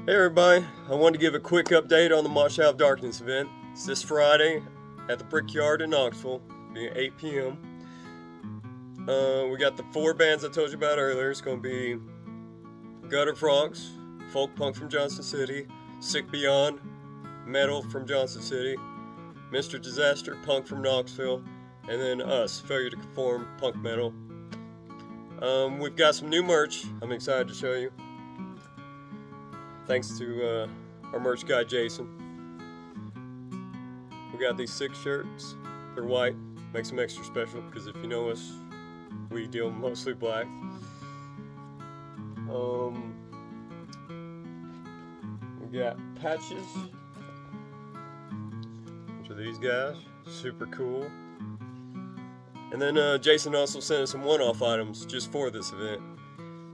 Hey everybody, I wanted to give a quick update on the Mosh Out of Darkness event. It's this Friday at the Brickyard in Knoxville, being 8 p.m. We got the 4 bands I told you about earlier. It's going to be Gutter Frogs, folk punk from Johnson City, Sick Beyond, metal from Johnson City, Mr. Disaster, punk from Knoxville, and then us, Failure to Conform, punk metal. We've got some new merch I'm excited to show you. Thanks to our merch guy, Jason. We got these 6 shirts. They're white. Makes them extra special because if you know us, we deal mostly black. We got patches, which are these guys. Super cool. And then Jason also sent us some one-off items just for this event.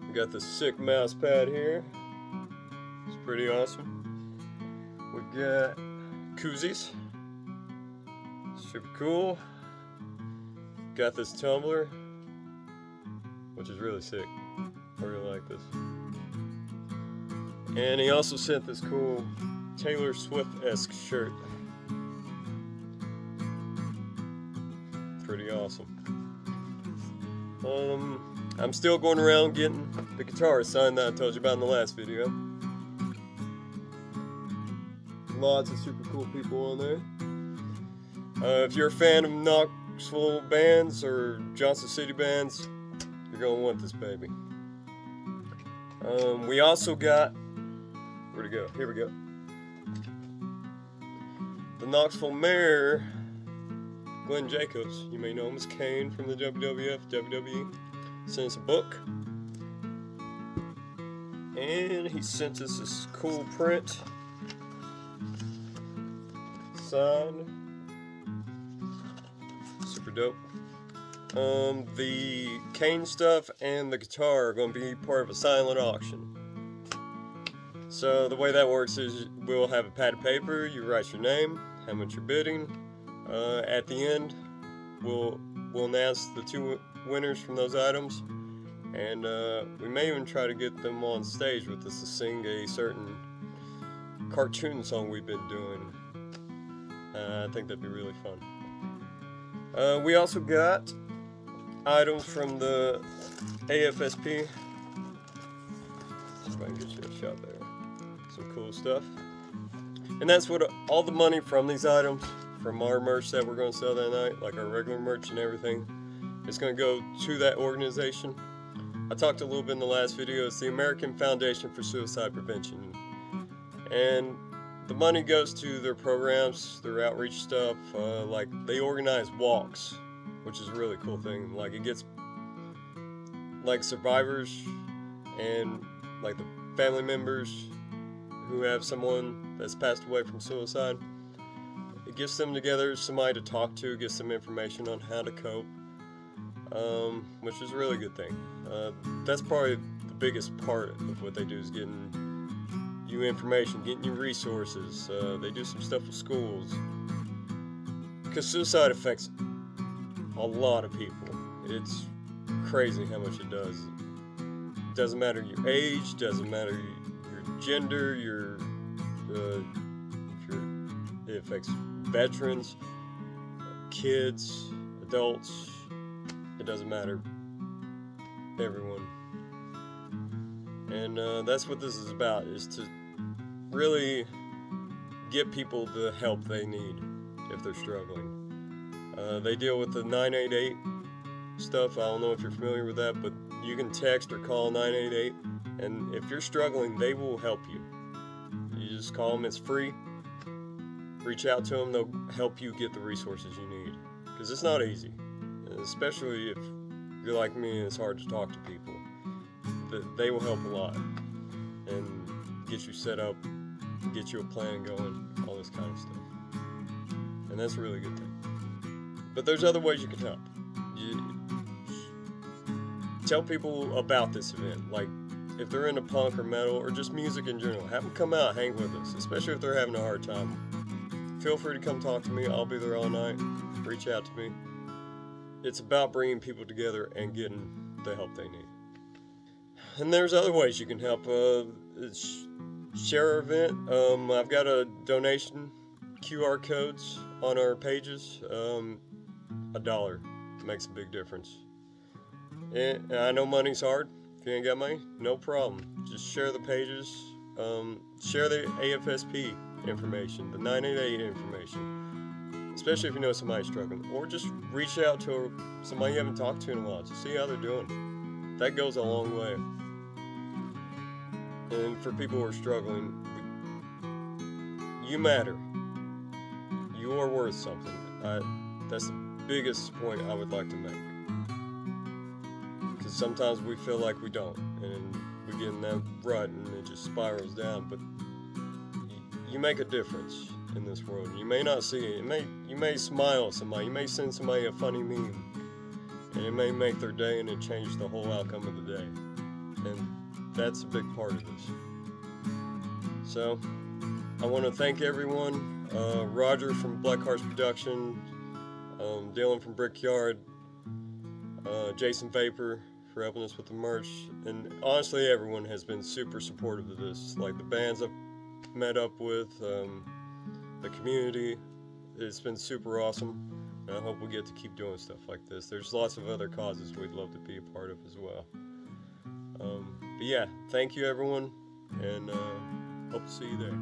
We got the sick mouse pad here. It's pretty awesome. We got koozies. Super cool. Got this tumbler, which is really sick. I really like this. And he also sent this cool Taylor Swift-esque shirt. Pretty awesome. I'm still going around getting the guitar signed that I told you about in the last video. Lots of super cool people on there. If you're a fan of Knoxville bands or Johnson City bands, you're gonna want this baby. We also got, where'd it go? Here we go. The Knoxville mayor, Glenn Jacobs, you may know him as Kane from the WWF, WWE, sent us a book. And he sent us this cool print. Signed. Super dope. The cane stuff and the guitar are going to be part of a silent auction. So the way that works is we'll have a pad of paper, you write your name, how much you're bidding. At the end, we'll announce the 2 winners from those items, and we may even try to get them on stage with us to sing a certain cartoon song we've been doing. I think that'd be really fun. We also got items from the AFSP. If I can get you a shot there. Some cool stuff. And that's what all the money from these items, from our merch that we're going to sell that night, like our regular merch and everything, it's going to go to that organization. I talked a little bit in the last video. It's the American Foundation for Suicide Prevention. And the money goes to their programs, their outreach stuff. Like they organize walks, which is a really cool thing. Like it gets like survivors and like the family members who have someone that's passed away from suicide. It gets them together, somebody to talk to, gets them information on how to cope, which is a really good thing. That's probably the biggest part of what they do is getting you information, getting you resources. They do some stuff with schools. Because suicide affects a lot of people. It's crazy how much it does. It doesn't matter your age, doesn't matter your gender, it affects veterans, kids, adults. It doesn't matter. Everyone. And that's what this is about, is to really get people the help they need if they're struggling. They deal with the 988 stuff. I don't know if you're familiar with that, but you can text or call 988, and if you're struggling, they will help you. You just call them, it's free. Reach out to them, they'll help you get the resources you need. Because it's not easy, especially if you're like me and it's hard to talk to people. They will help a lot and get you set up, get you a plan going, all this kind of stuff. And that's a really good thing. But there's other ways you can help. Tell people about this event. Like if they're into punk or metal or just music in general, have them come out, hang with us, especially if they're having a hard time. Feel free to come talk to me. I'll be there all night. Reach out to me. It's about bringing people together and getting the help they need. And there's other ways you can help. share our event. I've got a donation QR codes on our pages. $1 makes a big difference. And I know money's hard. If you ain't got money, no problem. Just share the pages. Share the AFSP information, the 988 information, especially if you know somebody's struggling. Or just reach out to somebody you haven't talked to in a while to see how they're doing. That goes a long way. And for people who are struggling, you matter. You are worth something. That's the biggest point I would like to make. Because sometimes we feel like we don't, and we get in that rut and it just spirals down. But you make a difference in this world. You may not see it. You may smile at somebody. You may send somebody a funny meme, and it may make their day, and it change the whole outcome of the day. And that's a big part of this. So I want to thank everyone. Roger from Black Hearts Production, Dylan from Brickyard, Jason Vapor for helping us with the merch, and honestly everyone has been super supportive of this. Like the bands I've met up with, the community, it's been super awesome, and I hope we get to keep doing stuff like this. There's lots of other causes we'd love to be a part of as well. But yeah, thank you everyone, and hope to see you there.